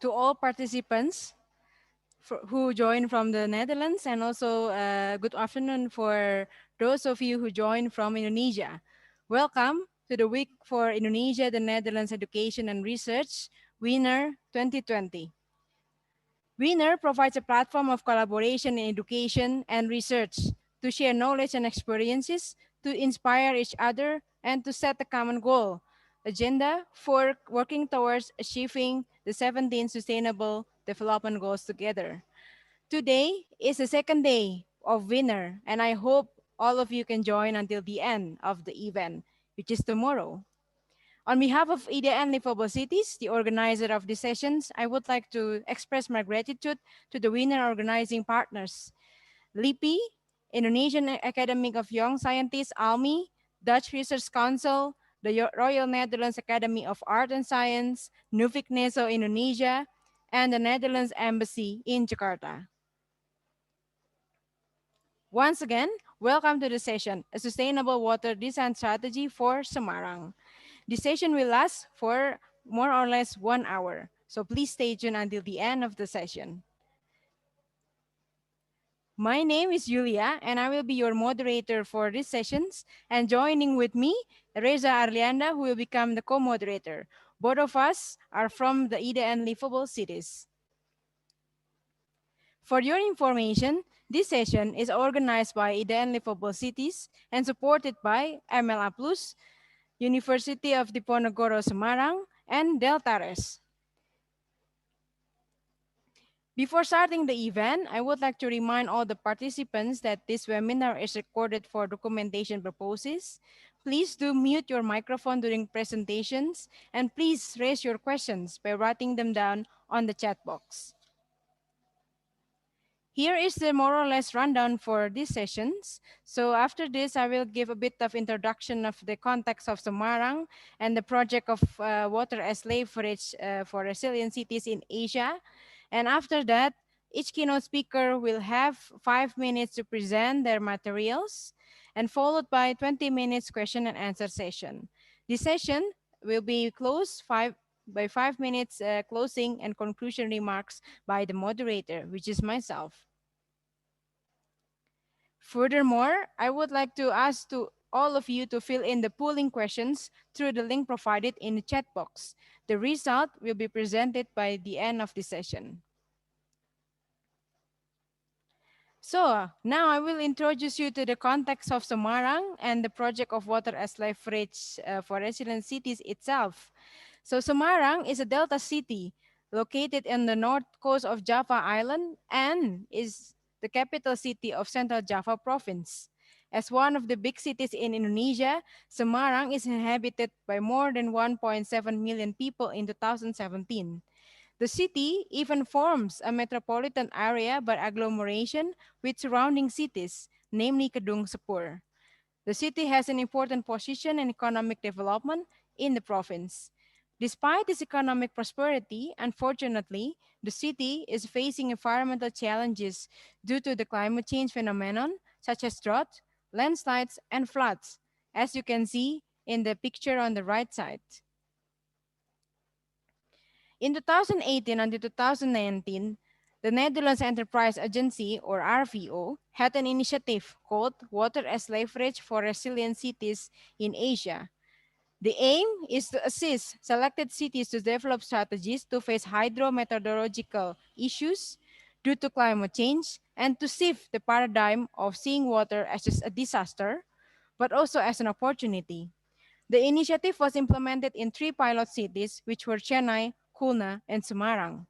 to all participants who joined from the Netherlands, and also good afternoon for those of you who joined from Indonesia. Welcome to the Week for Indonesia, the Netherlands Education and Research, Winner 2020. Winner provides a platform of collaboration in education and research to share knowledge and experiences, to inspire each other, and to set a common goal agenda for working towards achieving the 17 Sustainable Development Goals together. Today is the second day of Winner, and I hope all of you can join until the end of the event, which is tomorrow. On behalf of EDN Livable Cities, the organizer of these sessions, I would like to express my gratitude to the winner organizing partners, LIPI, Indonesian Academy of Young Scientists, ALMI, Dutch Research Council, the Royal Netherlands Academy of Art and Science, Nuffic NESO Indonesia, and the Netherlands Embassy in Jakarta. Once again, welcome to the session, a sustainable water design strategy for Semarang. The session will last for more or less 1 hour, so please stay tuned until the end of the session. My name is Julia, and I will be your moderator for these sessions. And joining with me, Reza Arlianda, who will become the co-moderator. Both of us are from the EDN Livable Cities. For your information, this session is organized by EDN Livable Cities and supported by MLA Plus, University of Diponegoro Semarang, and Deltares. Before starting the event, I would like to remind all the participants that this webinar is recorded for documentation purposes. Please do mute your microphone during presentations, and please raise your questions by writing them down on the chat box. Here is the more or less rundown for these sessions. So after this, I will give a bit of introduction of the context of Semarang and the project of water as leverage for resilient cities in Asia. And after that, each keynote speaker will have 5 minutes to present their materials, and followed by 20 minutes question and answer session. This session will be closed by 5 minutes closing and conclusion remarks by the moderator, which is myself. Furthermore, I would like to ask to all of you to fill in the polling questions through the link provided in the chat box. The result will be presented by the end of the session. So now I will introduce you to the context of Semarang and the project of water as leverage for resilient cities itself. So Semarang is a delta city located in the north coast of Java Island and is the capital city of Central Java Province. As one of the big cities in Indonesia, Semarang is inhabited by more than 1.7 million people in 2017. The city even forms a metropolitan area by agglomeration with surrounding cities, namely Kedung Sepur. The city has an important position in economic development in the province. Despite its economic prosperity, unfortunately, the city is facing environmental challenges due to the climate change phenomenon, such as drought, landslides, and floods, as you can see in the picture on the right side. In 2018 and 2019, the Netherlands Enterprise Agency, or RVO, had an initiative called Water as Leverage for Resilient Cities in Asia. The aim is to assist selected cities to develop strategies to face hydrometeorological issues due to climate change and to shift the paradigm of seeing water as just a disaster, but also as an opportunity. The initiative was implemented in 3 pilot cities, which were Chennai, Khulna, and Semarang.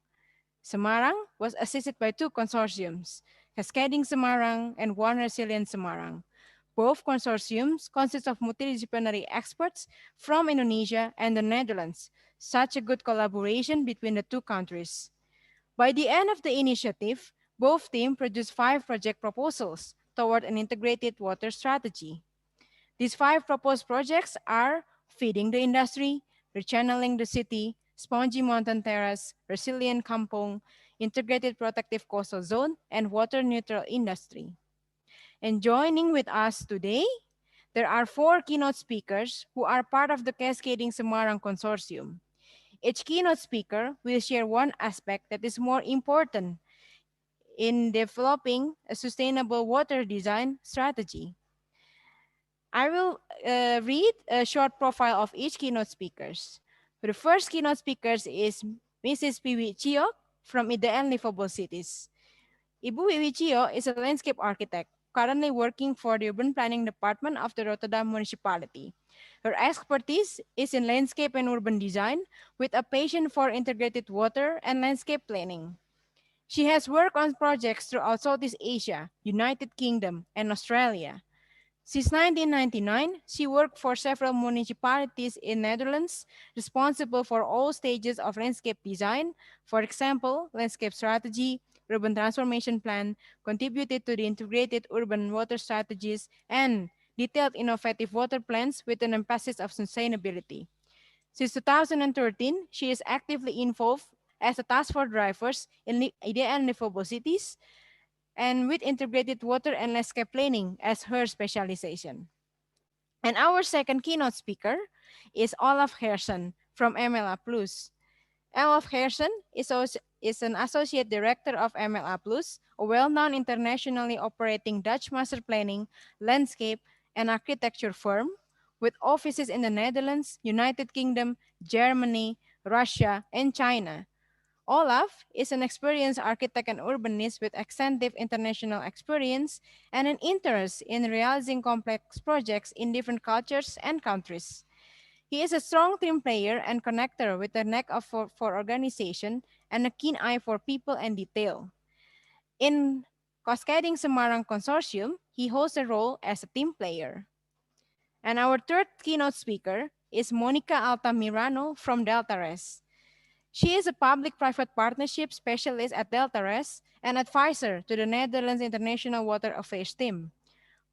Semarang was assisted by 2 consortiums, Cascading Semarang and One Resilient Semarang. Both consortiums consist of multidisciplinary experts from Indonesia and the Netherlands. Such a good collaboration between the 2 countries. By the end of the initiative, both teams produced 5 project proposals toward an integrated water strategy. These 5 proposed projects are feeding the industry, rechanneling the city, spongy mountain terrace, resilient kampong, integrated protective coastal zone, and water neutral industry. And joining with us today, there are 4 keynote speakers who are part of the Cascading Semarang Consortium. Each keynote speaker will share one aspect that is more important in developing a sustainable water design strategy. I will read a short profile of each keynote speakers. The first keynote speakers is Mrs. Piwi Chio from Ideal Livable Cities. Ibu Wiwi Chio is a landscape architect currently working for the Urban Planning Department of the Rotterdam Municipality. Her expertise is in landscape and urban design with a passion for integrated water and landscape planning. She has worked on projects throughout Southeast Asia, United Kingdom, and Australia. Since 1999, she worked for several municipalities in Netherlands, responsible for all stages of landscape design, for example, landscape strategy, urban transformation plan, contributed to the integrated urban water strategies, and detailed innovative water plans with an emphasis of sustainability. Since 2013, she is actively involved as a task force driver in ideal and livable cities, and with integrated water and landscape planning as her specialization. And our second keynote speaker is Olaf Harrison from MLA Plus. Olaf Harrison is an associate director of MLA Plus, a well-known internationally operating Dutch master planning, landscape, and architecture firm with offices in the Netherlands, United Kingdom, Germany, Russia, and China. Olaf is an experienced architect and urbanist with extensive international experience and an interest in realizing complex projects in different cultures and countries. He is a strong team player and connector with a knack for organization and a keen eye for people and detail. In Cascading Semarang Consortium, he holds a role as a team player. And our third keynote speaker is Monica Altamirano from Deltares. She is a public-private partnership specialist at Deltares and advisor to the Netherlands International Water Affairs team,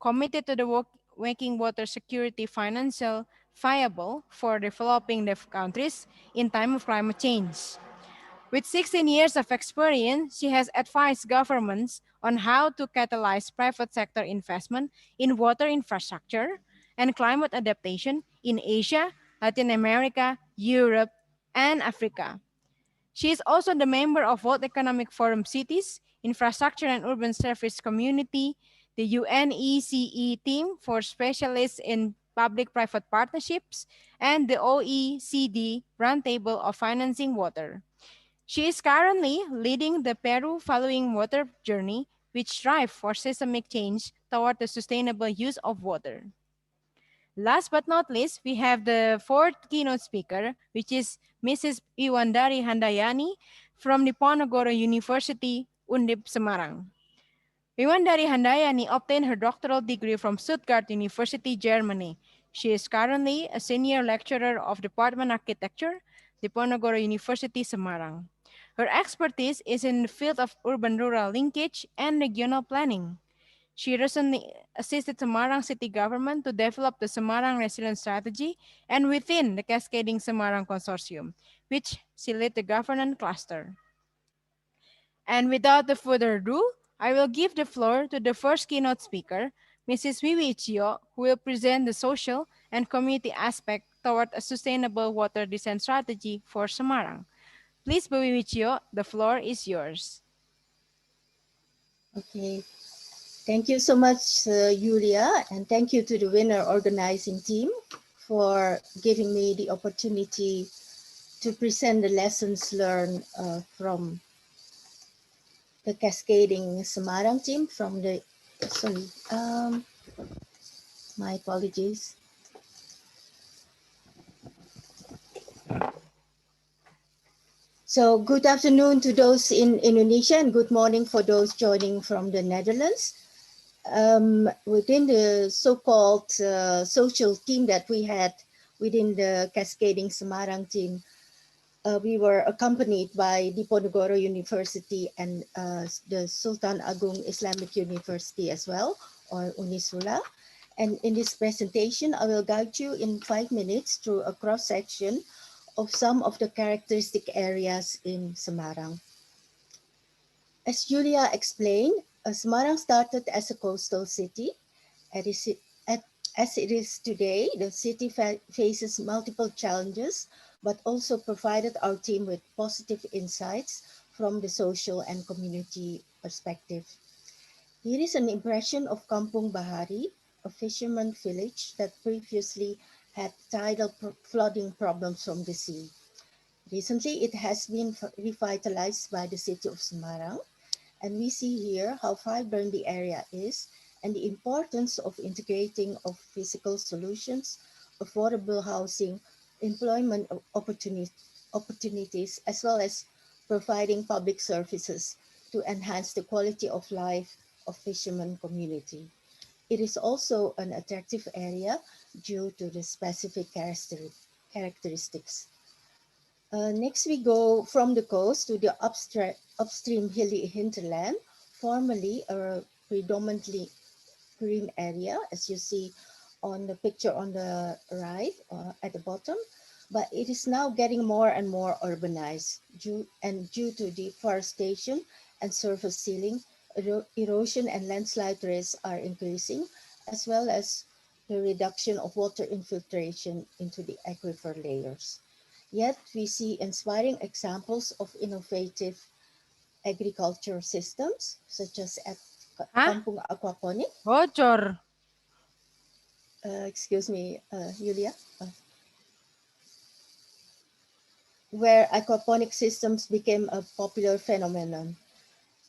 committed to the making water security financial viable for developing the countries in time of climate change. With 16 years of experience, she has advised governments on how to catalyze private sector investment in water infrastructure and climate adaptation in Asia, Latin America, Europe, and Africa. She is also the member of World Economic Forum Cities, Infrastructure and Urban Service Community, the UNECE team for specialists in public-private partnerships, and the OECD Roundtable of Financing Water. She is currently leading the Peru Following Water Journey, which strives for systemic change toward the sustainable use of water. Last but not least, we have the fourth keynote speaker, which is Mrs. Iwandari Handayani from Diponegoro University, Undip, Semarang. Iwandari Handayani obtained her doctoral degree from Stuttgart University, Germany. She is currently a senior lecturer of Department Architecture, Diponegoro University, Semarang. Her expertise is in the field of urban-rural linkage and regional planning. She recently assisted Semarang city government to develop the Semarang Resilience Strategy and within the Cascading Semarang Consortium, which she led the governance cluster. And without the further ado, I will give the floor to the first keynote speaker, Mrs. Wiwi Ichio, who will present the social and community aspect toward a sustainable water design strategy for Semarang. Please, Wiwi Ichio, the floor is yours. Okay. Thank you so much, Julia, and thank you to the winner organizing team for giving me the opportunity to present the lessons learned from the Cascading Semarang team from the, sorry, my apologies. So good afternoon to those in Indonesia and good morning for those joining from the Netherlands. Within the so-called social team that we had within the Cascading Semarang team, we were accompanied by Diponegoro University and the Sultan Agung Islamic University as well, or Unisula. And in this presentation, I will guide you in 5 minutes through a cross-section of some of the characteristic areas in Semarang. As Julia explained, Semarang started as a coastal city. As it is today, the city faces multiple challenges, but also provided our team with positive insights from the social and community perspective. Here is an impression of Kampung Bahari, a fisherman village that previously had flooding problems from the sea. Recently, it has been revitalized by the city of Semarang, and we see here how vibrant the area is and the importance of integrating of physical solutions, affordable housing, employment opportunities, as well as providing public services to enhance the quality of life of fishermen community. It is also an attractive area due to the specific characteristics. Next, we go from the coast to the upstream hilly hinterland, formerly a predominantly green area, as you see on the picture on the right at the bottom, but it is now getting more and more urbanized due to deforestation and surface sealing, erosion and landslide risks are increasing, as well as the reduction of water infiltration into the aquifer layers. Yet we see inspiring examples of innovative agriculture systems, such as at Hah? Kampung Aquaponic. Bocor. Excuse me, Julia, where aquaponic systems became a popular phenomenon.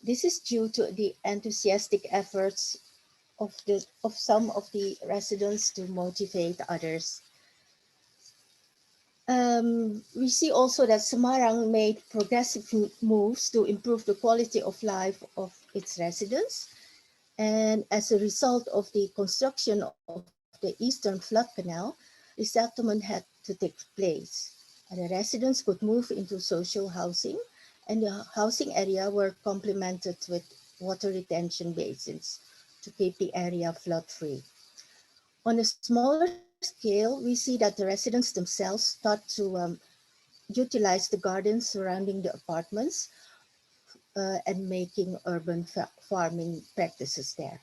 This is due to the enthusiastic efforts of some of the residents to motivate others. We see also that Semarang made progressive moves to improve the quality of life of its residents. And as a result of the construction of the Eastern Flood Canal, resettlement had to take place. The residents could move into social housing, and the housing area were complemented with water retention basins to keep the area flood free. On a smaller scale, we see that the residents themselves start to utilize the gardens surrounding the apartments and making urban farming practices there.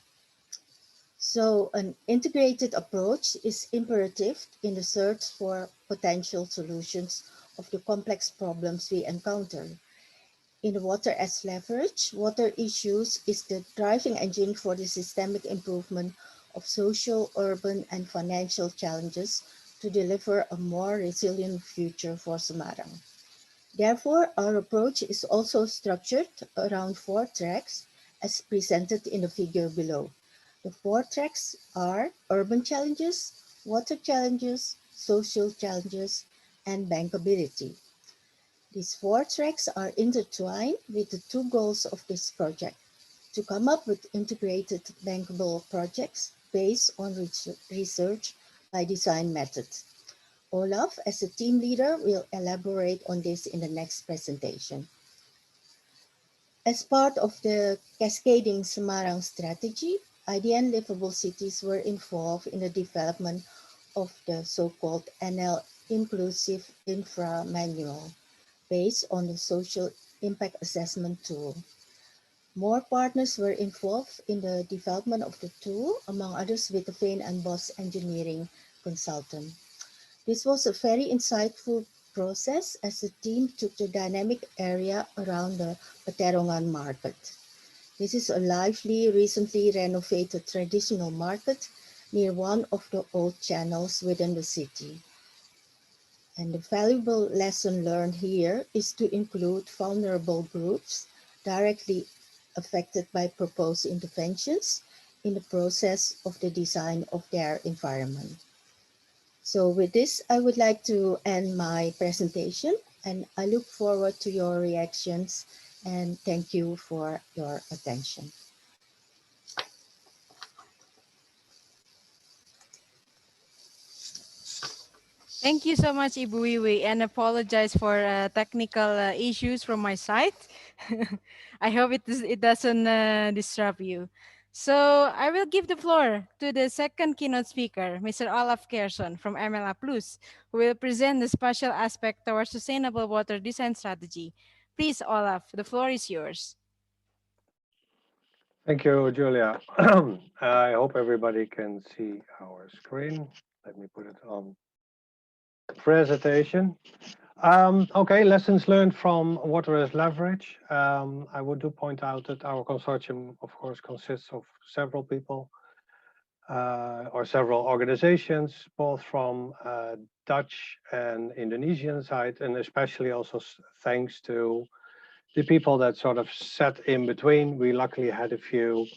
So, an integrated approach is imperative in the search for potential solutions of the complex problems we encounter. In the water as leverage, water issues is the driving engine for the systemic improvement of social, urban, and financial challenges to deliver a more resilient future for Semarang. Therefore, our approach is also structured around four tracks as presented in the figure below. The four tracks are urban challenges, water challenges, social challenges, and bankability. These four tracks are intertwined with the two goals of this project: to come up with integrated bankable projects based on research by design methods. Olaf, as a team leader, will elaborate on this in the next presentation. As part of the Cascading Semarang strategy, IDN Livable Cities were involved in the development of the so-called NL Inclusive Infra Manual based on the Social Impact Assessment tool. More partners were involved in the development of the tool, among others with the Vane and Boss Engineering consultant. This was a very insightful process as the team took the dynamic area around the Peterongan market. This is a lively, recently renovated traditional market near one of the old channels within the city. And the valuable lesson learned here is to include vulnerable groups directly affected by proposed interventions in the process of the design of their environment. So with this, I would like to end my presentation, and I look forward to your reactions, and thank you for your attention. Thank you so much, Ibu Wiwi, and apologize for technical issues from my side. I hope it doesn't disrupt you. So I will give the floor to the second keynote speaker, Mr. Olaf Harrison from MLA Plus, who will present the special aspect towards sustainable water design strategy. Please, Olaf, the floor is yours. Thank you, Julia. I hope everybody can see our screen. Let me put it on presentation. Okay, lessons learned from water as leverage. I would do point out that our consortium, of course, consists of several people or several organizations, both from Dutch and Indonesian side, and especially also thanks to the people that sort of sat in between. We luckily had a few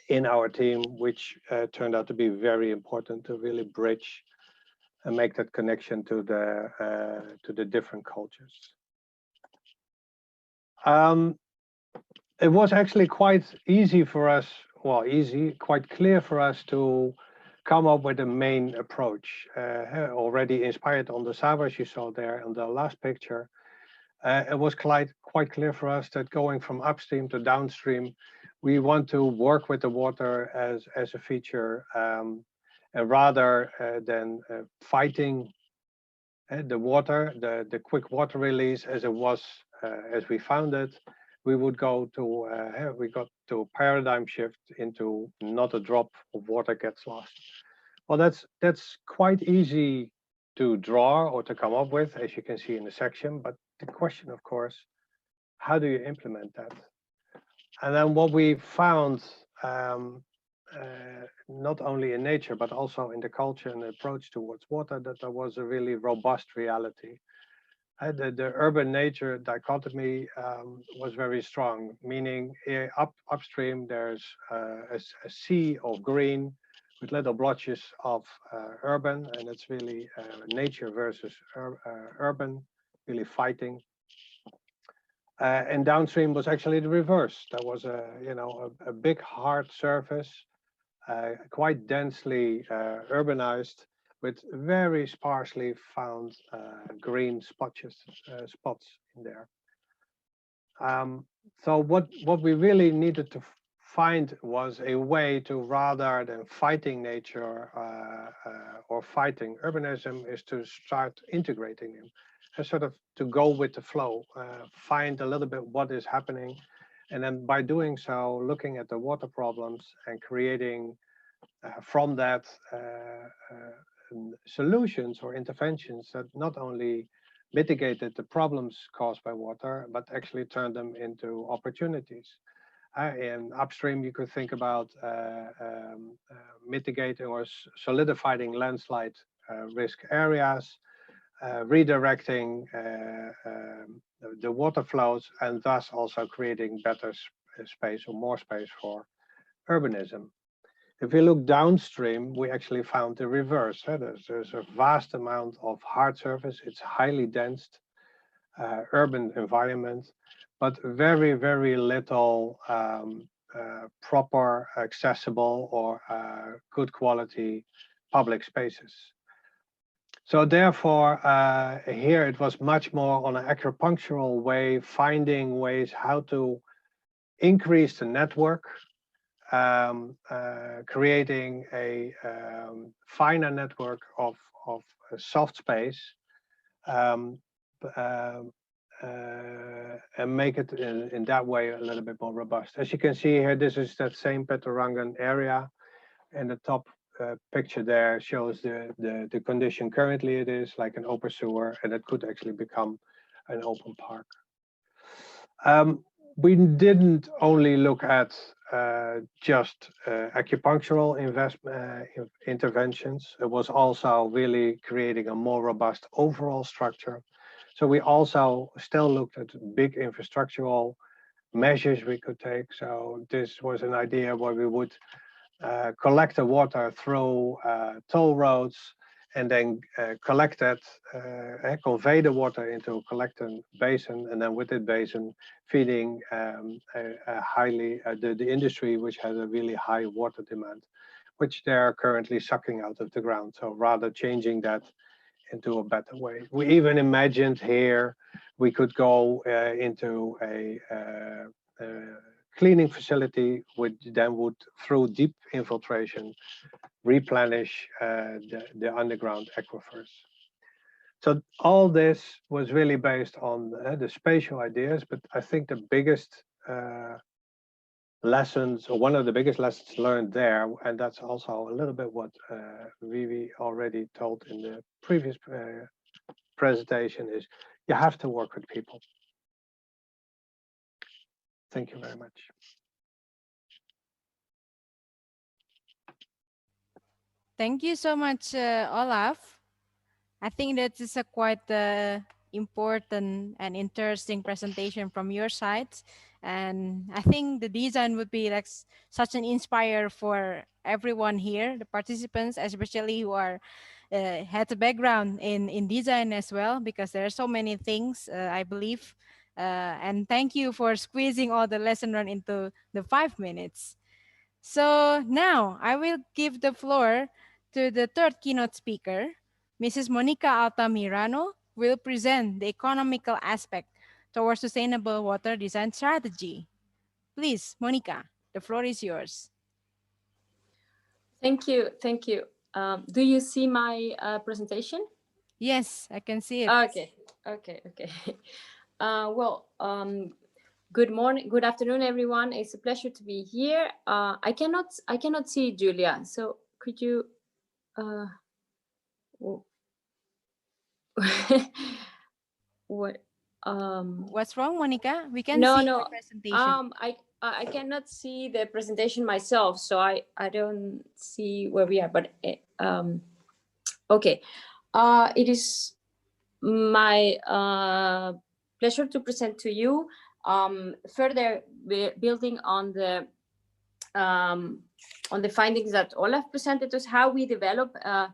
in our team, which turned out to be very important to really bridge and make that connection to the different cultures. It was actually quite easy for us, well, quite clear for us to come up with a main approach. Already inspired on the Savas you saw there on the last picture, it was quite clear for us that going from upstream to downstream, we want to work with the water as a feature, rather than fighting the water, the quick water release as it was, as we found it. We would go to, we got to a paradigm shift into not a drop of water gets lost. Well, that's quite easy to draw or to come up with, as you can see in the section. But the question, of course, how do you implement that? And then what we found, not only in nature, but also in the culture and the approach towards water, that there was a really robust reality. The urban nature dichotomy was very strong, meaning upstream there's a sea of green with little blotches of urban, and it's really nature versus urban, really fighting. And downstream was actually the reverse. There was a big hard surface, quite densely urbanized, with very sparsely found green spots in there. So what we really needed to find was a way to, rather than fighting nature or fighting urbanism, is to start integrating them, and sort of to go with the flow, find a little bit what is happening, and then by doing so, looking at the water problems and creating from that solutions or interventions that not only mitigated the problems caused by water, but actually turned them into opportunities. In upstream, you could think about mitigating or solidifying landslide risk areas, redirecting the water flows, and thus also creating better space or more space for urbanism. If we look downstream, we actually found the reverse. There's a vast amount of hard surface. It's highly dense, urban environment, but very, very little proper, accessible, or good quality public spaces. So therefore, here it was much more on an acupunctural way, finding ways how to increase the network, creating a finer network of soft space, and make it in that way a little bit more robust. As you can see here, this is that same Petarangan area, and the top picture there shows the condition currently. It is like an open sewer, and it could actually become an open park. We didn't only look at just acupunctural interventions. It was also really creating a more robust overall structure. So we also still looked at big infrastructural measures we could take. So this was an idea where we would collect the water through toll roads, and then collect that, convey the water into a collecting basin, and then with that basin feeding the industry, which has a really high water demand, which they're currently sucking out of the ground. So rather changing that into a better way. We even imagined here we could go into a cleaning facility, which then would, through deep infiltration, replenish the underground aquifers. So all this was really based on the spatial ideas, but I think the biggest lessons, or one of the biggest lessons learned there, and that's also a little bit what Vivi already told in the previous presentation is you have to work with people. Thank you very much. Thank you so much, Olaf. I think that is a quite important and interesting presentation from your side. And I think the design would be like such an inspire for everyone here, the participants, especially who are had a background in design as well, because there are so many things, I believe. And thank you for squeezing all the lesson learned into the 5 minutes. So now I will give the floor to the third keynote speaker. Mrs. Monica Altamirano will present the economical aspect towards sustainable water design strategy. Please, Monica, the floor is yours. Thank you. Thank you. Do you see my presentation? Yes, I can see it. Okay. Okay. Okay. Good morning, good afternoon, everyone. It's a pleasure to be here. I cannot see Julia. So could you? What? What's wrong, Monica? We can No, see no. your presentation. I cannot see the presentation myself, so I don't see where we are. But okay, it is my pleasure to present to you further building on the findings that Olaf presented us, how we develop a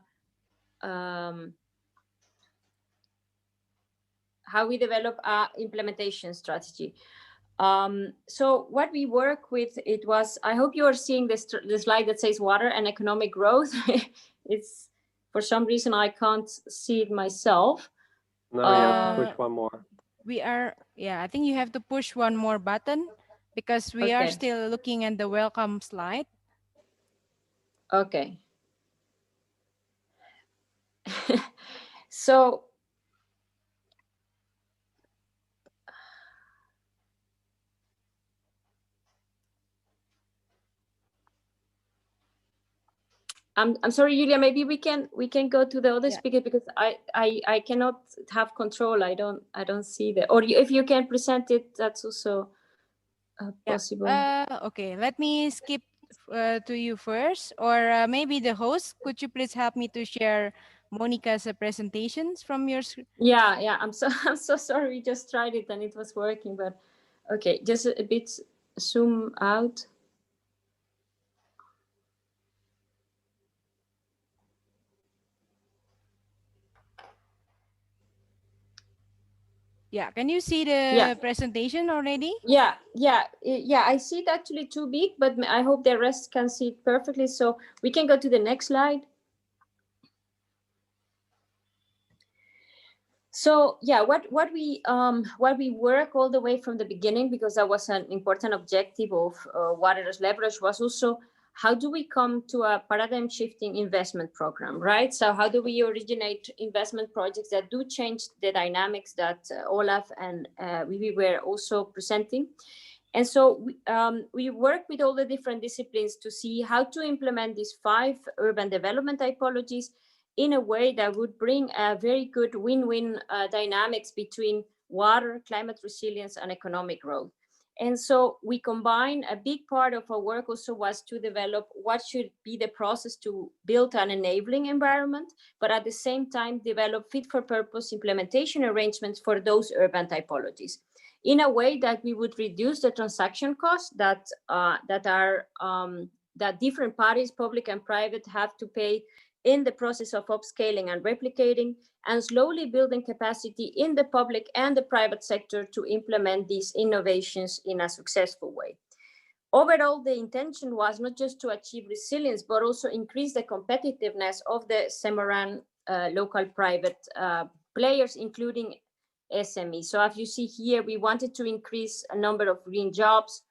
implementation strategy. So what we work with, it was, I hope you are seeing the slide that says water and economic growth. It's, for some reason, I can't see it myself. No, you have to push one more. I think you have to push one more button because we are still looking at the welcome slide. Okay. So I'm sorry, Julia, maybe we can go to the other speaker, because I cannot have control. I don't see the, or if you can present it, that's also possible. Okay, let me skip to you first, or maybe the host, could you please help me to share Monica's presentations from your screen? Yeah, I'm so sorry. We just tried it and it was working, but okay, just a bit zoom out. Yeah, can you see the presentation already? Yeah, I see it actually too big, but I hope the rest can see it perfectly. So we can go to the next slide. So yeah, what we work all the way from the beginning, because that was an important objective of Water as Leverage, was also how do we come to a paradigm shifting investment program, right? So how do we originate investment projects that do change the dynamics that Olaf and we were also presenting? And so we work with all the different disciplines to see how to implement these 5 urban development typologies in a way that would bring a very good win-win dynamics between water, climate resilience, and economic growth. And so we combine, a big part of our work also was to develop what should be the process to build an enabling environment, but at the same time develop fit for purpose implementation arrangements for those urban typologies in a way that we would reduce the transaction costs that different parties, public and private, have to pay in the process of upscaling and replicating, and slowly building capacity in the public and the private sector to implement these innovations in a successful way. Overall, the intention was not just to achieve resilience, but also increase the competitiveness of the Semarang local private players, including SMEs. So as you see here, we wanted to increase a number of green jobs,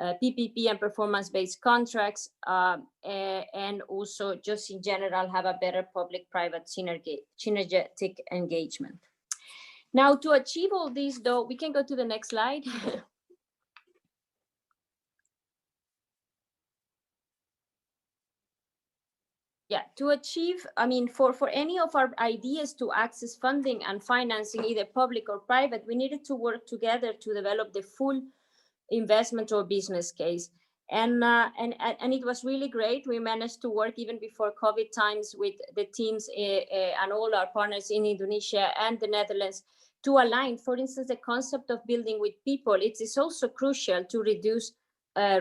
PPP and performance-based contracts, and also just in general have a better public-private synergetic engagement. Now, to achieve all this, though, we can go to the next slide. to achieve, I mean, for any of our ideas to access funding and financing, either public or private, we needed to work together to develop the full investment or business case. And it was really great. We managed to work even before COVID times with the teams and all our partners in Indonesia and the Netherlands to align. For instance, the concept of building with people, it is also crucial to reduce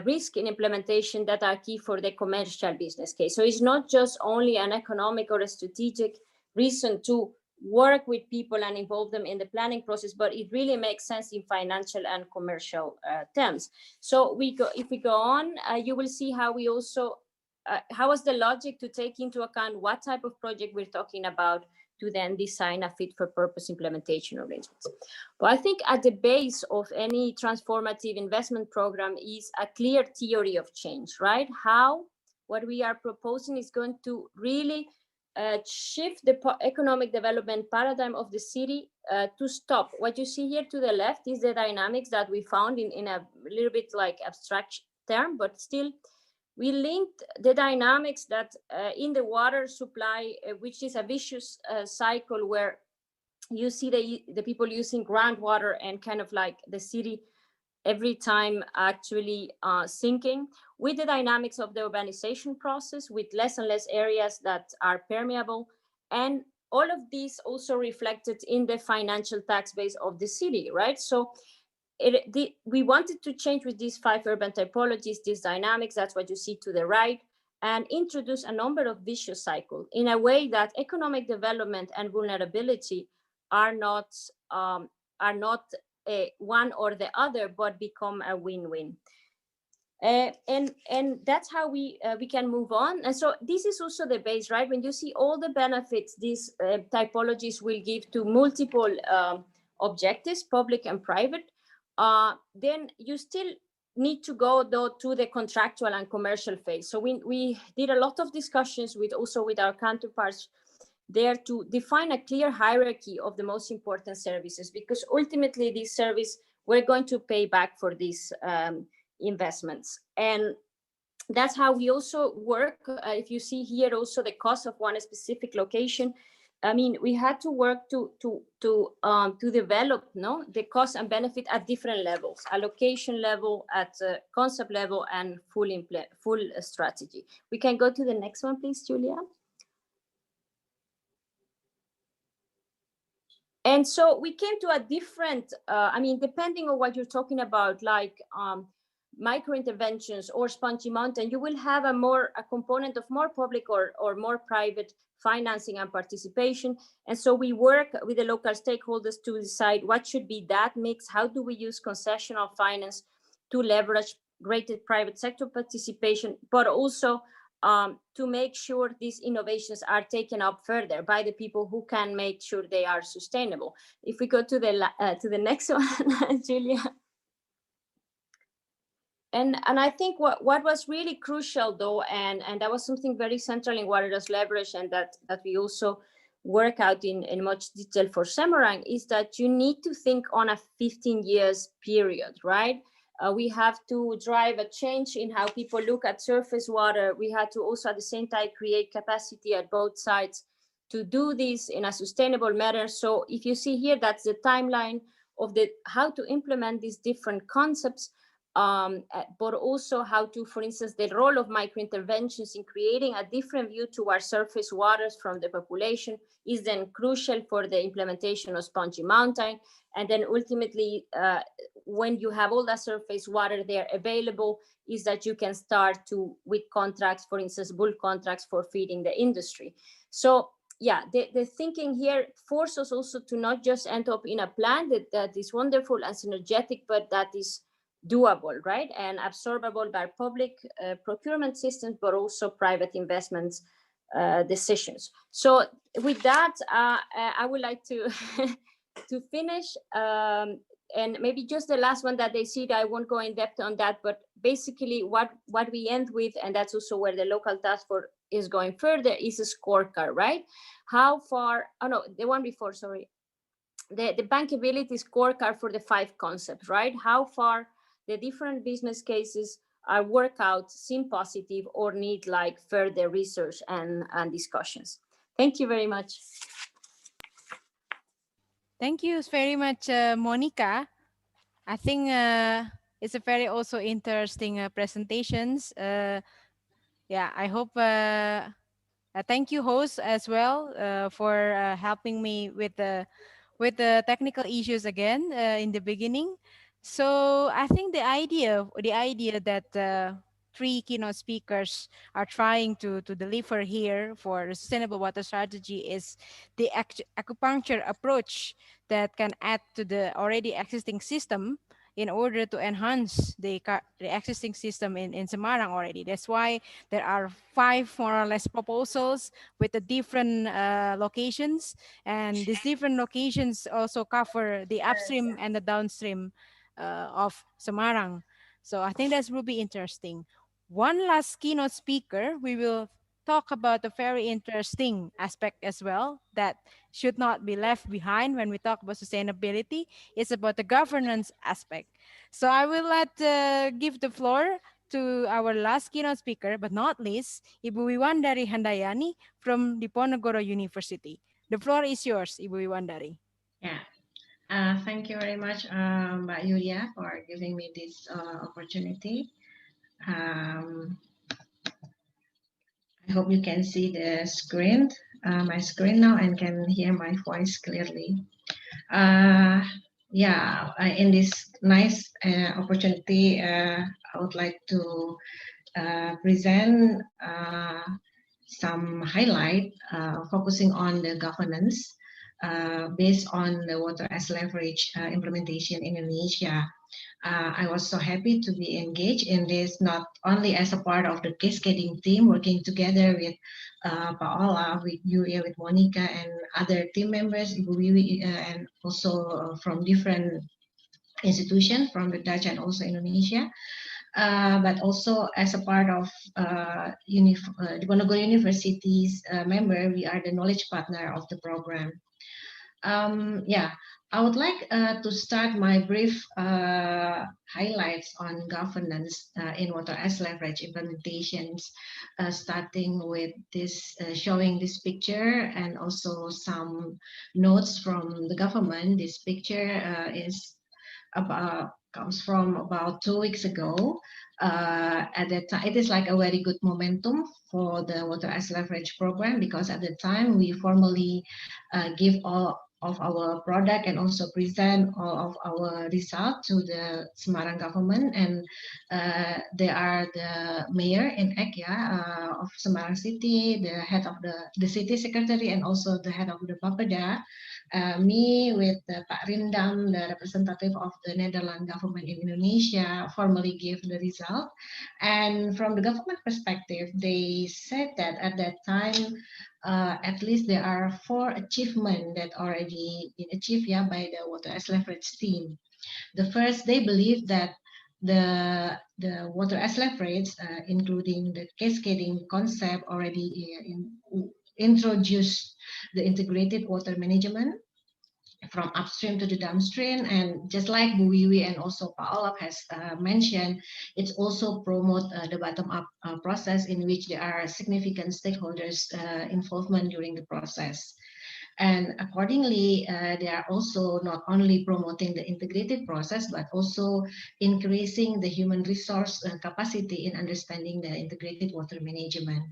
risk in implementation that are key for the commercial business case. So it's not just only an economic or a strategic reason to work with people and involve them in the planning process, but it really makes sense in financial and commercial terms. So if we go on, you will see how we also, how was the logic to take into account what type of project we're talking about to then design a fit for purpose implementation arrangements. But I think at the base of any transformative investment program is a clear theory of change, right? How what we are proposing is going to really shift the economic development paradigm of the city to stop. What you see here to the left is the dynamics that we found in a little bit like abstract term, but still we linked the dynamics that in the water supply, which is a vicious cycle where you see the people using groundwater and kind of like the city every time actually sinking, with the dynamics of the urbanization process, with less and less areas that are permeable. And all of these also reflected in the financial tax base of the city, right? So we wanted to change with these 5 urban typologies, these dynamics, that's what you see to the right, and introduce a number of vicious cycles in a way that economic development and vulnerability are not one or the other, but become a win-win. And that's how we can move on. And so this is also the base, right? When you see all the benefits these typologies will give to multiple objectives, public and private, then you still need to go though to the contractual and commercial phase. So we did a lot of discussions with our counterparts there to define a clear hierarchy of the most important services, because ultimately this service, we're going to pay back for these investments. And that's how we also work. If you see here also the cost of one specific location, I mean, we had to work to develop the cost and benefit at different levels, allocation level, at concept level, and full strategy. We can go to the next one, please, Julia. And so we came to a different, I mean, depending on what you're talking about, like micro interventions or spongy mountain, you will have a component of more public or more private financing and participation. And so we work with the local stakeholders to decide what should be that mix. How do we use concessional finance to leverage greater private sector participation, but also to make sure these innovations are taken up further by the people who can make sure they are sustainable. If we go to the next one, Julia. And I think what was really crucial though, and that was something very central in Water as Leverage, and that we also work out in much detail for Semarang, is that you need to think on a 15 years period, right? We have to drive a change in how people look at surface water. We had to also at the same time create capacity at both sides to do this in a sustainable manner. So if you see here, that's the timeline of how to implement these different concepts, but also how to, for instance, the role of microinterventions in creating a different view to our surface waters from the population is then crucial for the implementation of spongy mountain. And then ultimately, when you have all that surface water there available, is that you can start with contracts, for instance, bulk contracts for feeding the industry. So yeah, the thinking here forces us also to not just end up in a plan that is wonderful and synergetic, but that is doable, right? And absorbable by public procurement systems, but also private investments decisions. So with that, I would like to to finish, and maybe just the last one that they see, I won't go in depth on that, but basically what we end with, and that's also where the local task force is going further, is a scorecard, right? How far, oh no, the one before, sorry. The bankability scorecard for the 5 concepts, right? How far the different business cases work out, seem positive, or need like further research and discussions. Thank you very much. Thank you very much, Monica. I think it's a very also interesting presentations. Yeah, I hope. Thank you, host, as well, for helping me with the technical issues again in the beginning. So I think the idea that three keynote speakers are trying to deliver here for the sustainable water strategy is the acupuncture approach that can add to the already existing system in order to enhance the existing system in Semarang already. That's why there are five more or less proposals with the different locations, and these different locations also cover the upstream and the downstream of Semarang. So I think that will be interesting. One last keynote speaker, we will talk about a very interesting aspect as well that should not be left behind when we talk about sustainability. It's about the governance aspect. So I will give the floor to our last keynote speaker, but not least, Ibu Wiwandari Handayani from Diponegoro University. The floor is yours, Ibu Wiwandari. Yeah, thank you very much, Mbak Yulia, for giving me this opportunity. I hope you can see the screen, my screen now, and can hear my voice clearly. Yeah, in this nice opportunity, I would like to present some highlight focusing on the governance based on the water as leverage implementation in Indonesia. I was so happy to be engaged in this, not only as a part of the cascading team, working together with Paola, with Yuria, with Monica, and other team members, Ibu Wiwi, and also from different institutions from the Dutch and also Indonesia. But also as a part of Diponegoro University's member, we are the knowledge partner of the program. Yeah, I would like to start my brief highlights on governance in water as leverage implementations, starting with this, showing this picture and also some notes from the government. This picture is comes from about 2 weeks ago. At that time, it is like a very good momentum for the water as leverage program, because at the time we formally give all of our product and also present all of our result to the Semarang government, and they are the mayor in of Semarang city, the head of the city secretary, and also the head of the Bapeda. Me with Pak Rindam, the representative of the Netherlands government in Indonesia, formally gave the result. And from the government perspective, they said that at that time, at least there are 4 achievements that already been achieved by the water as leverage team. The first, they believe that the water as leverage, including the cascading concept, already introduced the integrated water management from upstream to the downstream. And just like Bu Wiwi and also Pak Olaf has mentioned, it's also promote the bottom-up process in which there are significant stakeholders involvement during the process. And accordingly, they are also not only promoting the integrated process, but also increasing the human resource capacity in understanding the integrated water management.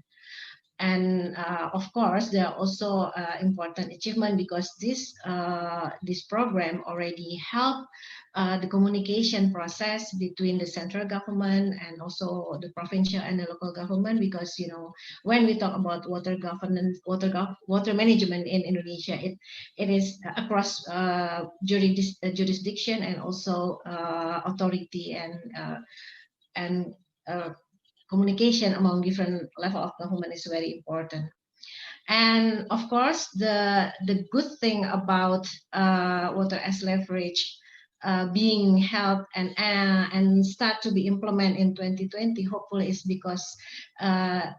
And of course, there are also important achievement, because this program already helped the communication process between the central government and also the provincial and the local government. Because when we talk about water governance, water management in Indonesia, it is across jurisdiction and also authority and communication among different level of government is very important. And of course, the good thing about water as leverage being held and start to be implemented in 2020, hopefully, is because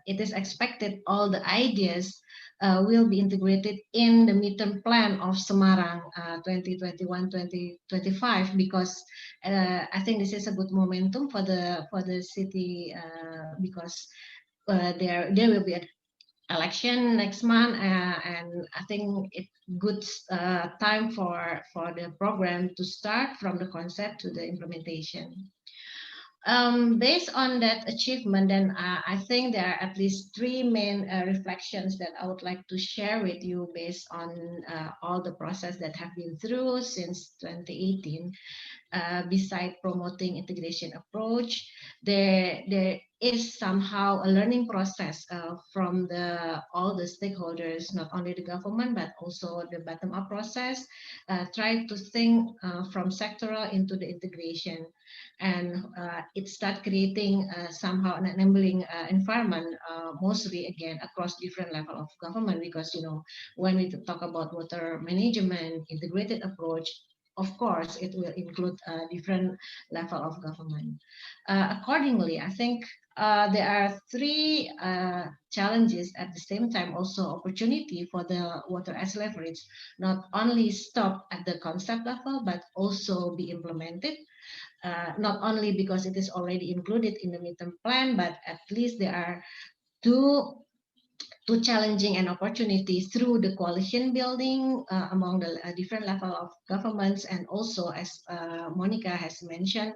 it is expected all the ideas will be integrated in the midterm plan of Semarang 2021-2025, because I think this is a good momentum for the city, because there will be an election next month, and I think it's good time for the program to start from the concept to the implementation. Based on that achievement, then I think there are at least three main reflections that I would like to share with you based on all the process that have been through since 2018. Beside promoting integration approach, there is somehow a learning process from all the stakeholders, not only the government but also the bottom-up process. Try to think from sectoral into the integration, and it start creating somehow an enabling environment, mostly again across different level of government, because when we talk about water management integrated approach, of course, it will include a different level of government. Accordingly, I think there are three challenges at the same time, also opportunity for the water as leverage, not only stop at the concept level, but also be implemented. Not only because it is already included in the midterm plan, but at least there are two challenging and opportunities through the coalition building among the different level of governments, and also, as Monica has mentioned,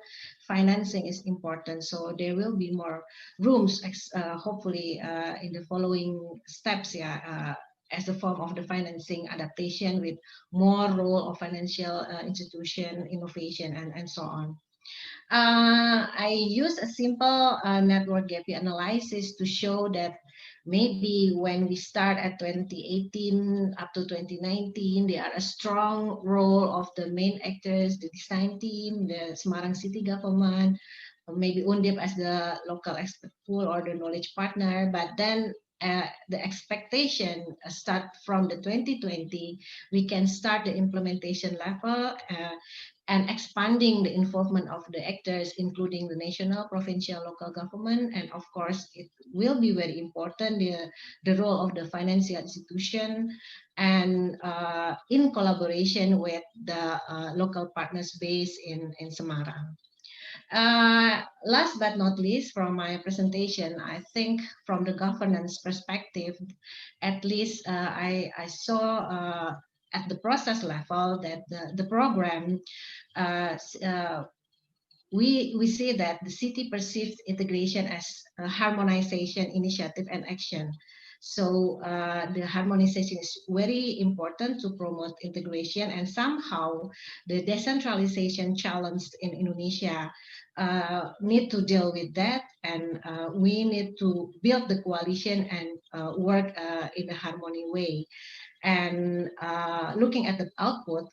financing is important. So there will be more rooms, hopefully, in the following steps, as a form of the financing adaptation with more role of financial institution, innovation, and so on. I use a simple network gap analysis to show that maybe when we start at 2018 up to 2019, there are a strong role of the main actors, the design team, the Semarang city government, or maybe Undip as the local expert pool or the knowledge partner. But then the expectation start from the 2020, we can start the implementation level and expanding the involvement of the actors, including the national, provincial, local government. And of course, it will be very important, the role of the financial institution, and in collaboration with the local partners based in Semarang. Last but not least, from my presentation, I think from the governance perspective, at least I saw at the process level that the program, we see that the city perceives integration as a harmonization initiative and action. So the harmonization is very important to promote integration, and somehow the decentralization challenge in Indonesia need to deal with that, and we need to build the coalition and work in a harmony way. And looking at the output,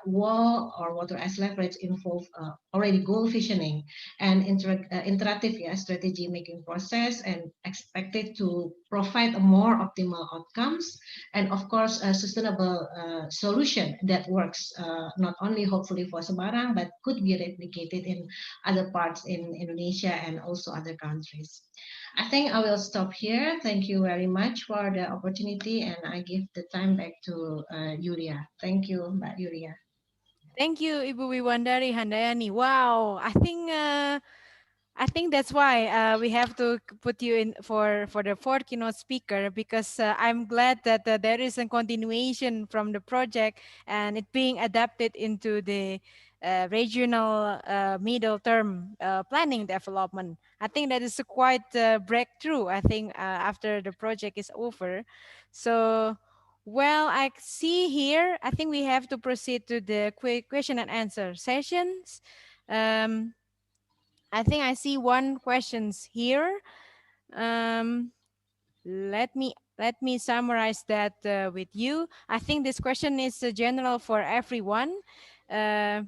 wall or water as leverage involve already goal visioning and interactive strategy making process, and expected to provide a more optimal outcomes, and of course a sustainable solution that works not only hopefully for Semarang, but could be replicated in other parts in Indonesia and also other countries. I think I will stop here. Thank you very much for the opportunity, and I give the time back to Yuria. Thank you, Mbak Yuria. Thank you, Ibu Wiwandari Handayani. Wow, I think that's why we have to put you in for the fourth keynote speaker, because I'm glad that there is a continuation from the project and it being adapted into the regional middle term planning development. I think that is a quite breakthrough, I think, after the project is over. So, well, I see here, I think we have to proceed to the quick question and answer sessions. I think I see one questions here. Um, let me summarize that with you. I think this question is general for everyone. Uh,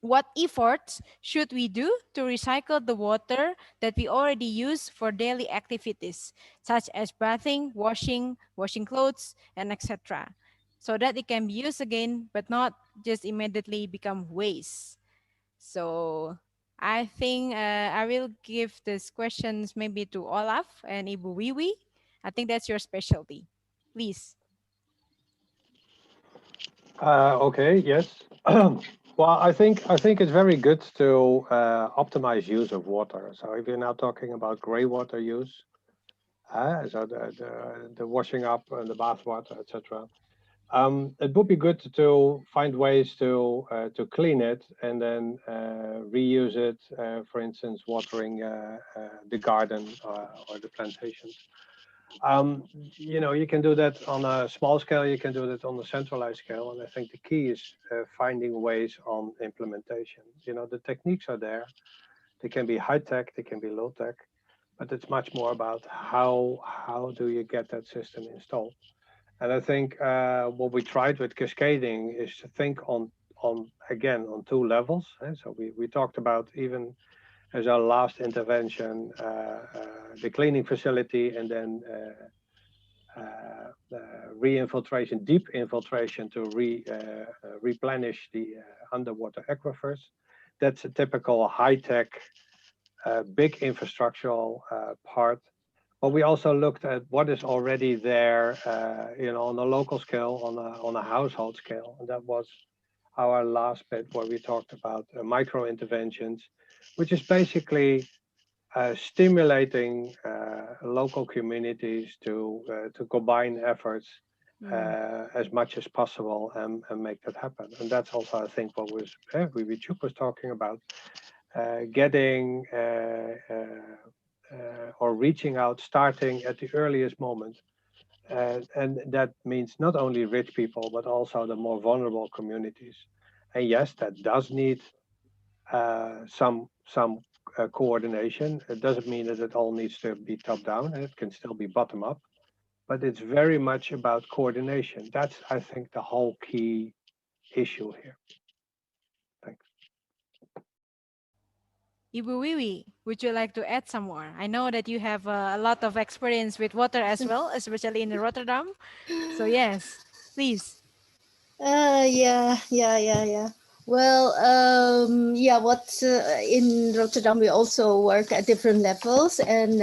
what efforts should we do to recycle the water that we already use for daily activities, such as bathing, washing clothes, and etc., so that it can be used again, but not just immediately become waste? So I think I will give these questions maybe to Olaf and Ibu Wiwi. I think that's your specialty. please. Okay, yes. Well, I think it's very good to optimize use of water. So if you're now talking about gray water use, so the washing up and the bath water, etc. It would be good to find ways to clean it and then reuse it. For instance, watering the garden or the plantations. You can do that on a small scale, you can do that on a centralized scale. And I think the key is finding ways on implementation. The techniques are there. They can be high tech, they can be low tech, but it's much more about how do you get that system installed. And I think what we tried with cascading is to think on again on two levels. So we talked about, even as our last intervention, the cleaning facility, and then re-infiltration, deep infiltration to replenish the underwater aquifers. That's a typical high-tech, big infrastructural part. But we also looked at what is already there, on a local scale, on a household scale, and that was our last bit where we talked about micro interventions, which is basically stimulating local communities to combine efforts Mm. as much as possible and make that happen. And that's also, I think, what Chup was talking about, getting or reaching out, starting at the earliest moment. And that means not only rich people, but also the more vulnerable communities. And yes, that does need some coordination. It doesn't mean that it all needs to be top down, and it can still be bottom up. But it's very much about coordination. That's, I think, the whole key issue here. Thanks. Ibu Wiwi, would you like to add some more? I know that you have a lot of experience with water as well, especially in Rotterdam. So yes, please. Yeah. Well, yeah, in Rotterdam, we also work at different levels. And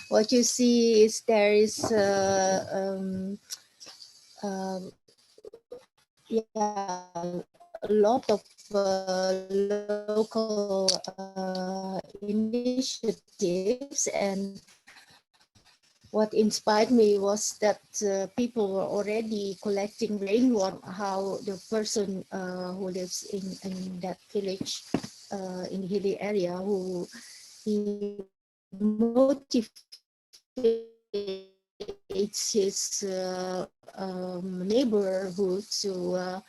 what you see is there is, a lot of local initiatives. And what inspired me was that people were already collecting rainwater, how the person who lives in that village in the hilly area, who he motivates his neighborhood to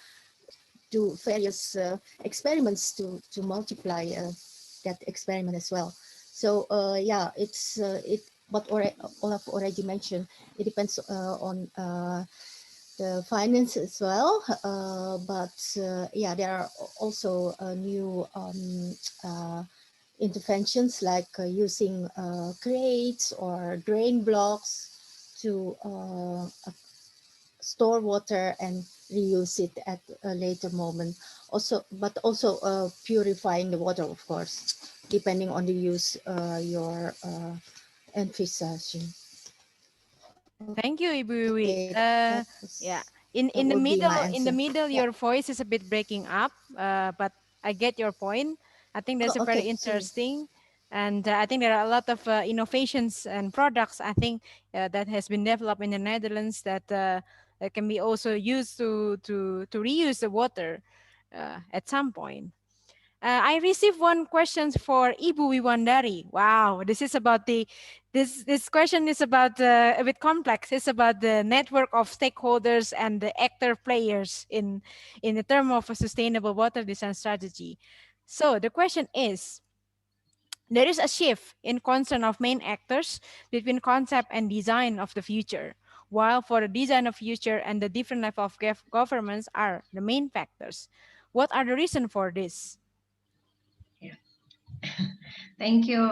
do various experiments to multiply that experiment as well. So yeah, it what Olaf already mentioned. It depends on the finance as well, but yeah, there are also new interventions like using crates or drain blocks to store water and reuse it at a later moment. But also purifying the water, of course, depending on the use you're envisaging. Thank you, Ibu Wiwi. Okay, Yeah. that In the would be middle, my in the answer. middle, Yeah. your voice is a bit breaking up, but I get your point. I think that's Oh, a very okay. Sorry. interesting, and I think there are a lot of innovations and products. I think that has been developed in the Netherlands that can be also used to reuse the water at some point. I received one question for Ibu Wiwandari. Wow, this question is about a bit complex. It's about the network of stakeholders and the actor players in the term of a sustainable water design strategy. So the question is, there is a shift in concern of main actors between concept and design of the future, while for the design of future and the different level of governments are the main factors. What are the reasons for this? Yeah. Thank you,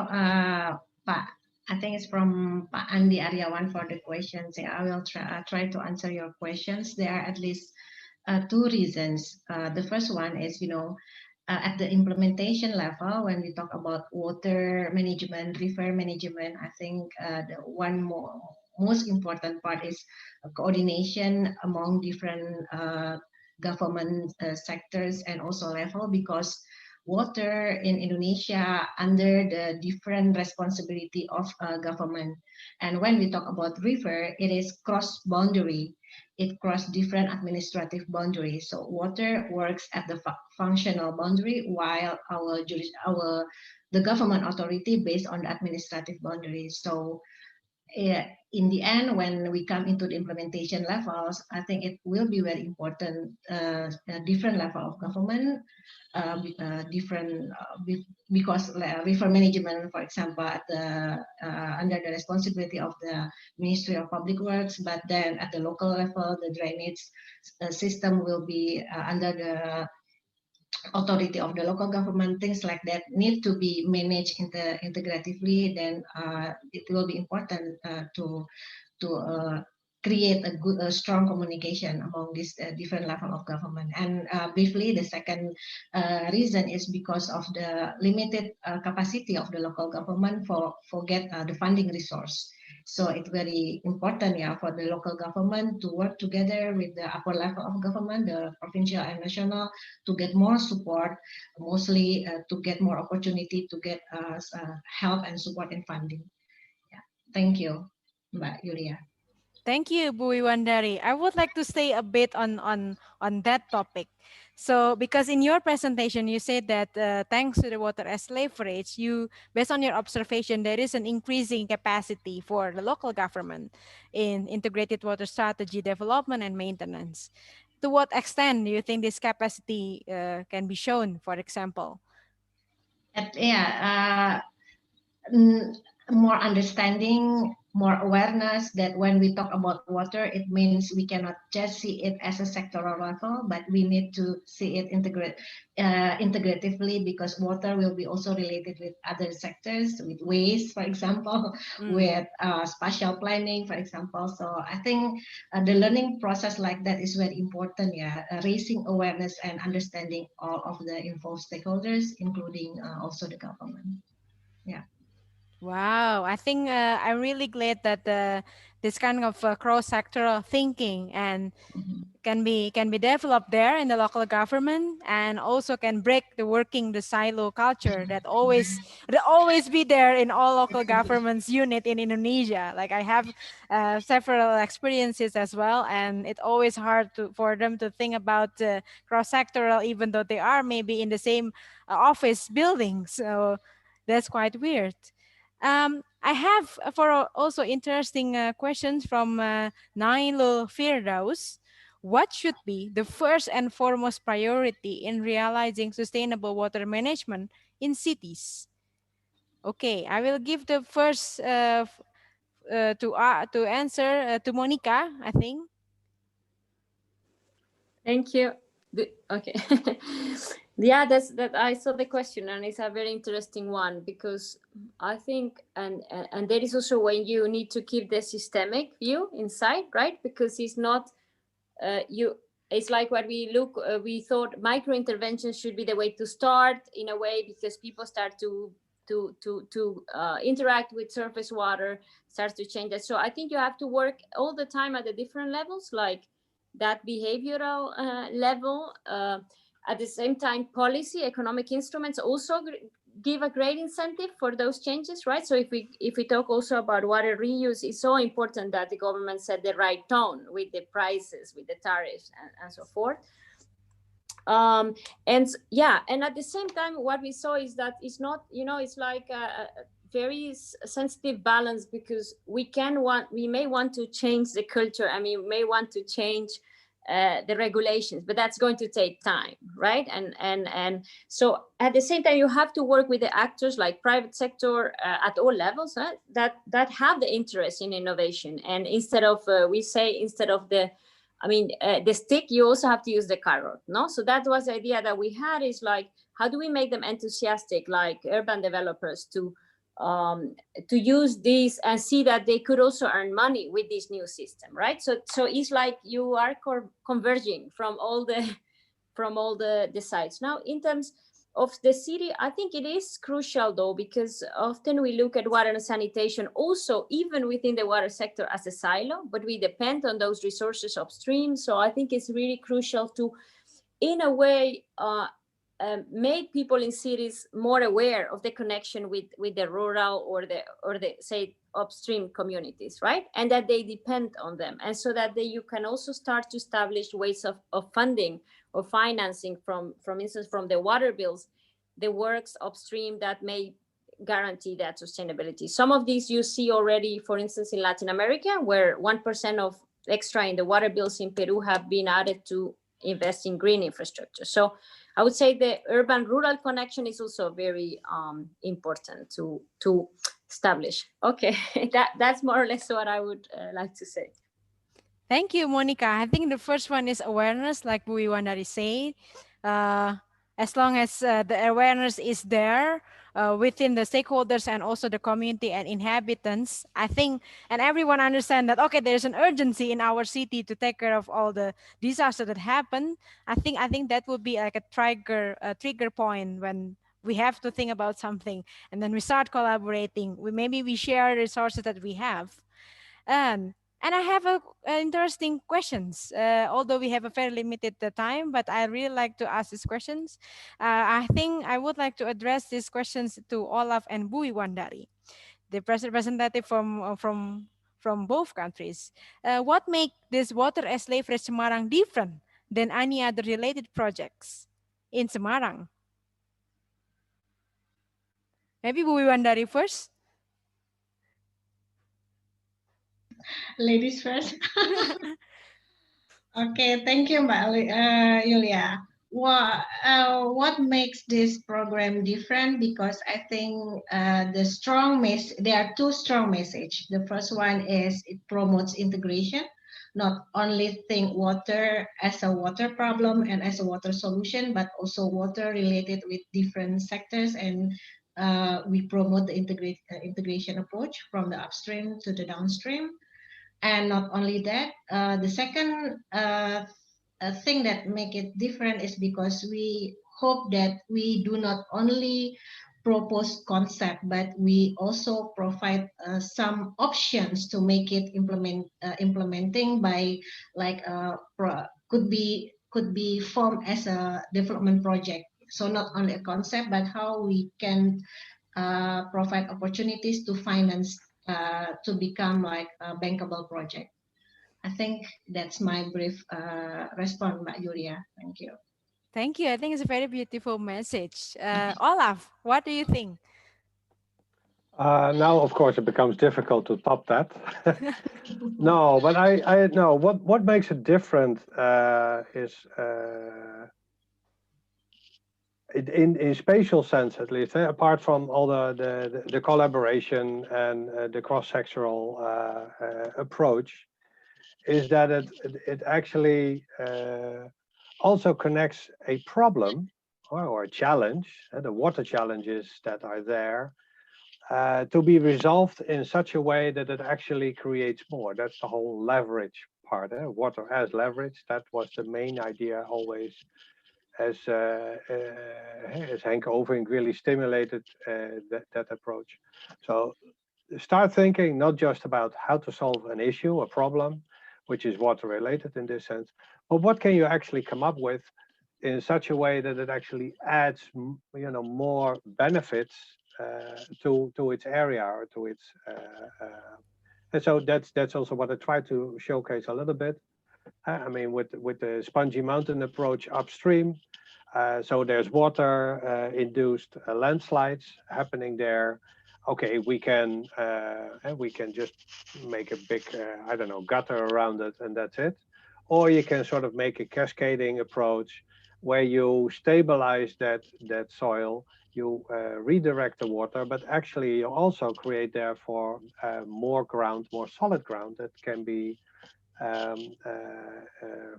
Pak. I think it's from Pak Andi Aryawan for the questions. Yeah, I will try to answer your questions. There are at least two reasons. The first one is, at the implementation level, when we talk about water management, river management, I think most important part is coordination among different government sectors and also level, because water in Indonesia under the different responsibility of government. And when we talk about river, it is cross boundary. It cross different administrative boundaries. So water works at the functional boundary, while the government authority based on the administrative boundaries. So in the end, when we come into the implementation levels, I think it will be very important, different level of government, different because river management, for example, at the under the responsibility of the Ministry of Public Works, but then at the local level, the drainage system will be under the authority of the local government. Things like that need to be managed integratively. Then it will be important to create a strong communication among these different level of government. And briefly, the second reason is because of the limited capacity of the local government for get the funding resource. So it's very important, yeah, for the local government to work together with the upper level of government, the provincial and national, to get more support, mostly to get more opportunity to get help and support in funding. Yeah. Thank you, Mbak Yulia. Thank you, Bu Iwandari. I would like to stay a bit on that topic. So, because in your presentation, you said that thanks to the water as leverage, based on your observation, there is an increasing capacity for the local government in integrated water strategy development and maintenance. To what extent do you think this capacity can be shown, for example? More understanding, more awareness that when we talk about water, it means we cannot just see it as a sectoral level, but we need to see it integratively, because water will be also related with other sectors, with waste, for example, with spatial planning, for example. So I think the learning process like that is very important, raising awareness and understanding all of the involved stakeholders, including also the government. Yeah. Wow, I think I'm really glad that this kind of cross-sectoral thinking and can be developed there in the local government, and also can break the silo culture that always be there in all local governments unit in Indonesia. Like I have several experiences as well, and it's always hard for them to think about cross-sectoral, even though they are maybe in the same office building. So that's quite weird. I have also interesting questions from Nailul Firdaus. What should be the first and foremost priority in realizing sustainable water management in cities? Okay, I will give the first to answer to Monica, I think. Thank you. Okay. Yeah, that I saw the question, and it's a very interesting one, because I think and there is also when you need to keep the systemic view inside, right? Because it's not it's like what we thought micro interventions should be the way to start, in a way, because people start to interact with surface water, starts to change that. So I think you have to work all the time at the different levels, like that behavioral level. At the same time, policy, economic instruments also give a great incentive for those changes, right? So if we talk also about water reuse, it's so important that the government set the right tone with the prices, with the tariffs, and so forth. And at the same time, what we saw is that it's not, it's like a very sensitive balance, because we may want to change the culture. I mean, we may want to change the regulations, but that's going to take time, right? And so at the same time, you have to work with the actors like private sector at all levels, that have the interest in innovation. And instead of the stick, you also have to use the carrot, no? So that was the idea that we had, is like, how do we make them enthusiastic, like urban developers, to use this and see that they could also earn money with this new system, right? So it's like you are converging from all the sides. Now, in terms of the city, I think it is crucial though, because often we look at water and sanitation also even within the water sector as a silo, but we depend on those resources upstream. So I think it's really crucial to, in a way, make people in cities more aware of the connection with the rural or the say upstream communities, right? And that they depend on them, and so that you can also start to establish ways of funding or financing from instance from the water bills, the works upstream that may guarantee that sustainability. Some of these you see already, for instance, in Latin America, where 1% of extra in the water bills in Peru have been added to invest in green infrastructure. So I would say the urban-rural connection is also very important to establish. Okay, that's more or less what I would like to say. Thank you, Monica. I think the first one is awareness, like we Wandari said. As long as the awareness is there within the stakeholders and also the community and inhabitants, I think, and everyone understand that, okay, there's an urgency in our city to take care of all the disaster that happen. I think that would be like a trigger point when we have to think about something, and then we start collaborating. We share resources that we have. Um, and I have interesting questions. Although we have a very limited time, but I really like to ask these questions. I think I would like to address these questions to Olaf and Bui Wandari, the representative from both countries. What make this water as leverage Semarang different than any other related projects in Semarang? Maybe Bui Wandari first. Ladies first. Okay, thank you, Yulia. What makes this program different? Because I think there are two strong messages. The first one is it promotes integration, not only think water as a water problem and as a water solution, but also water related with different sectors. And we promote the integration approach from the upstream to the downstream. And not only that, the second thing that make it different is because we hope that we do not only propose concept, but we also provide some options to make it implementing by like could be formed as a development project. So not only a concept, but how we can provide opportunities to finance to become like a bankable project. I think that's my brief response, Mbak Yulia. Thank you. Thank you. I think it's a very beautiful message. Olaf, what do you think? Now, of course, it becomes difficult to top that. No, but I know what makes it different is in spatial sense, at least, apart from all the collaboration and the cross-sectoral approach, is that it actually also connects a problem or a challenge, the water challenges that are there, to be resolved in such a way that it actually creates more. That's the whole leverage part. Water as leverage. That was the main idea always, as Henk Oving really stimulated that approach. So start thinking not just about how to solve an issue, a problem, which is water related in this sense, but what can you actually come up with in such a way that it actually adds, more benefits to its area or to its. And so that's also what I try to showcase a little bit. I mean, with the spongy mountain approach upstream, so there's water induced landslides happening there. Okay, we can just make a big I don't know, gutter around it and that's it. Or you can sort of make a cascading approach where you stabilize that soil, you redirect the water, but actually you also create therefore more ground, more solid ground that can be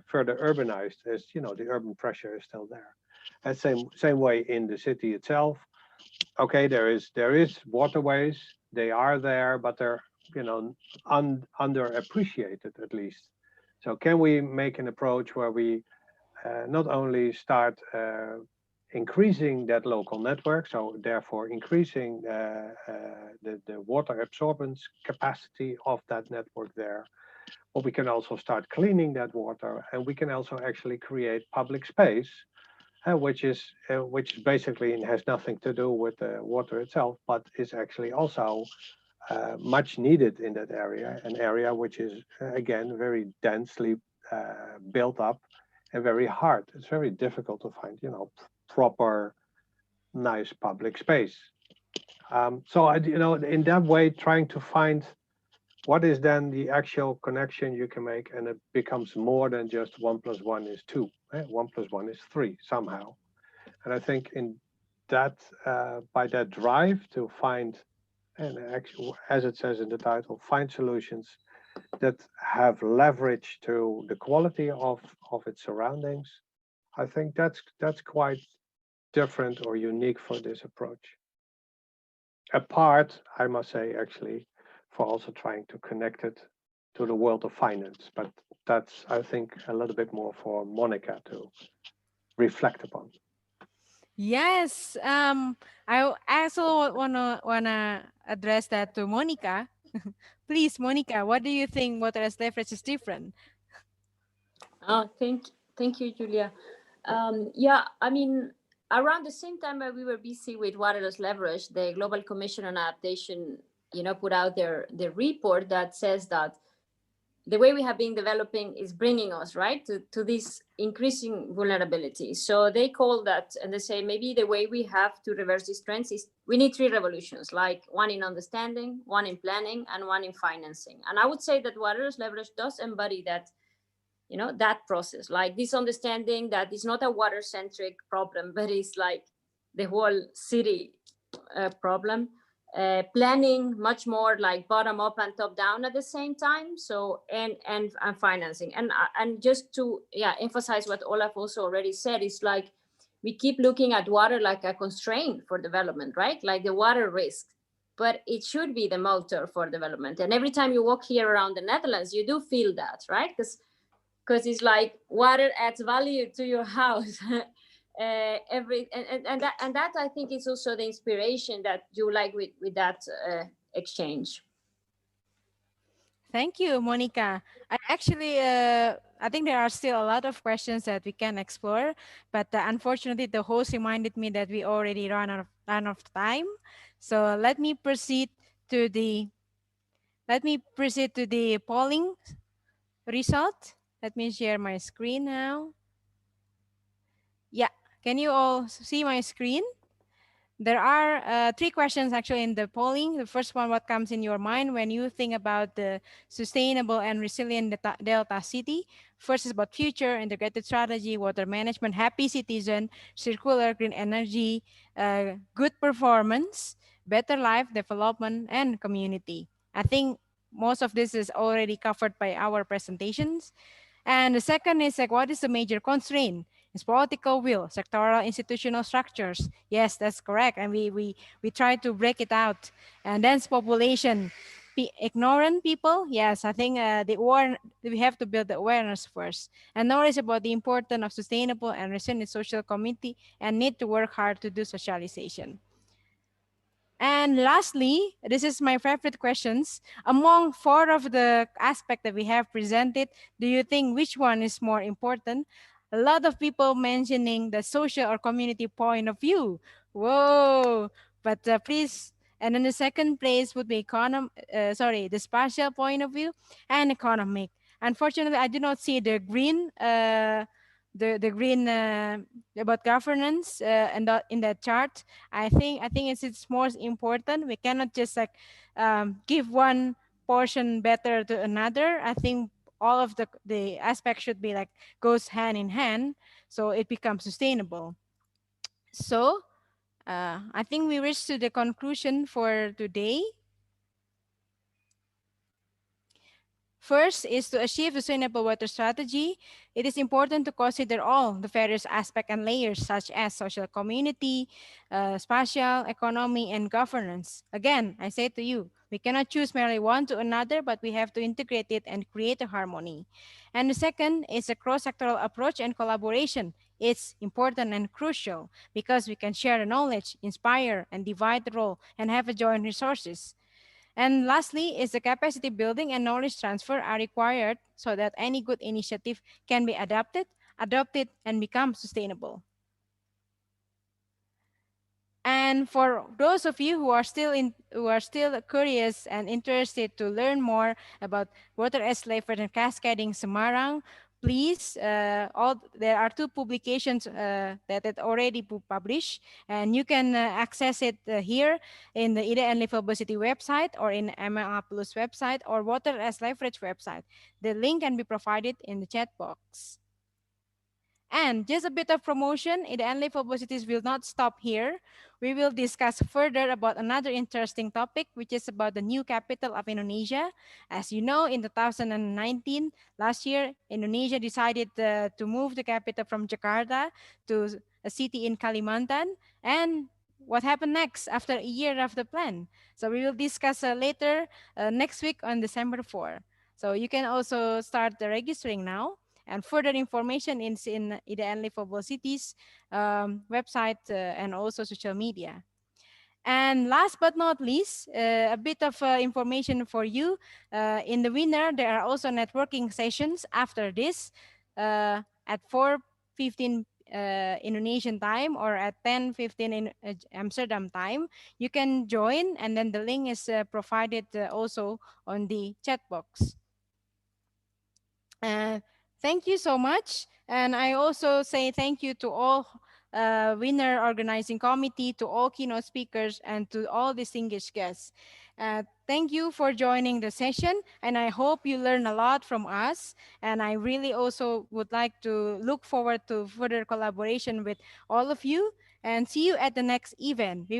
further urbanized, as the urban pressure is still there. And same way in the city itself. Okay, there is waterways, they are there, but they're underappreciated at least. So can we make an approach where we not only start increasing that local network, so therefore increasing the water absorbance capacity of that network there. But we can also start cleaning that water, and we can also actually create public space, which basically has nothing to do with the water itself, but is actually also much needed in that area, an area which is again very densely built up and very hard. It's very difficult to find, proper, nice public space. So in that way, trying to find what is then the actual connection you can make, and it becomes more than just 1 + 1 is 2. 1 + 1 is 3 somehow. And I think in that, by that drive to find, and actually, as it says in the title, find solutions that have leverage to the quality of its surroundings, I think that's quite different or unique for this approach. Apart, I must say, actually, for also trying to connect it to the world of finance. But that's, I think, a little bit more for Monica to reflect upon. Yes, I also wanna address that to Monica. Please, Monica, what do you think water as leverage is different? Oh, thank you, Julia. Yeah, I mean, around the same time that we were busy with waterless leverage, the Global Commission on Adaptation, put out their report that says that the way we have been developing is bringing us right to this increasing vulnerability. So they call that, and they say maybe the way we have to reverse these trends is we need 3 revolutions, like one in understanding, one in planning, and one in financing. And I would say that waterless leverage does embody that, that process, like this understanding that it's not a water-centric problem, but it's like the whole city problem. Planning much more like bottom up and top down at the same time. So and financing, and just to emphasize what Olaf also already said, is like we keep looking at water like a constraint for development, right? Like the water risk, but it should be the motor for development. And every time you walk here around the Netherlands, you do feel that, right? Because it's like water adds value to your house. That I think is also the inspiration that you like with that exchange. Thank you, Monica. I think there are still a lot of questions that we can explore, but unfortunately, the host reminded me that we already run out of time. So let me proceed to the polling result. Let me share my screen now. Yeah, can you all see my screen? There are 3 questions actually in the polling. The first one, what comes in your mind when you think about the sustainable and resilient Delta City? First is about future, integrated strategy, water management, happy citizen, circular green energy, good performance, better life, development, and community. I think most of this is already covered by our presentations. And the second is like, what is the major constraint? It's political will, sectoral institutional structures. Yes, that's correct. And we try to break it out. And dense population, ignorant people. Yes, I think we have to build the awareness first. And knowledge about the importance of sustainable and resilient social community, and need to work hard to do socialization. And lastly, this is my favorite questions. Among 4 of the aspects that we have presented, do you think which one is more important? A lot of people mentioning the social or community point of view. Whoa! But please, and then the second place would be the spatial point of view and economic. Unfortunately, I do not see the green the green about governance and in that chart. I think it's most important. We cannot just like give one portion better to another. I think all of the aspects should be like goes hand in hand, so it becomes sustainable. So I think we reached to the conclusion for today. First is to achieve sustainable water strategy. It is important to consider all the various aspects and layers such as social community, spatial, economy, and governance. Again, I say to you, we cannot choose merely one to another, but we have to integrate it and create a harmony. And the second is a cross-sectoral approach and collaboration. It's important and crucial because we can share the knowledge, inspire, and divide the role and have a joint resources. And lastly is the capacity building and knowledge transfer are required so that any good initiative can be adopted, and become sustainable. And for those of you who are still curious and interested to learn more about water as flavor and cascading Semarang, please, there are two publications that it already published, and you can access it here in the Ida and Livable City website or in MLA Plus website or Water as Leverage website. The link can be provided in the chat box. And just a bit of promotion, in the Endless Publicities will not stop here. We will discuss further about another interesting topic, which is about the new capital of Indonesia. As you know, in 2019, last year, Indonesia decided to move the capital from Jakarta to a city in Kalimantan. And what happened next after a year of the plan? So we will discuss later next week on December 4. So you can also start registering now, and further information is in the Livable Cities website and also social media. And last but not least, a bit of information for you. In the winter, there are also networking sessions after this at 4:15 Indonesian time or at 10:15 in Amsterdam time. You can join, and then the link is provided also on the chat box. Uh, Thank you so much. And I also say thank you to all winner organizing committee, to all keynote speakers, and to all distinguished guests. Thank you for joining the session, and I hope you learn a lot from us. And I really also would like to look forward to further collaboration with all of you, and see you at the next event. We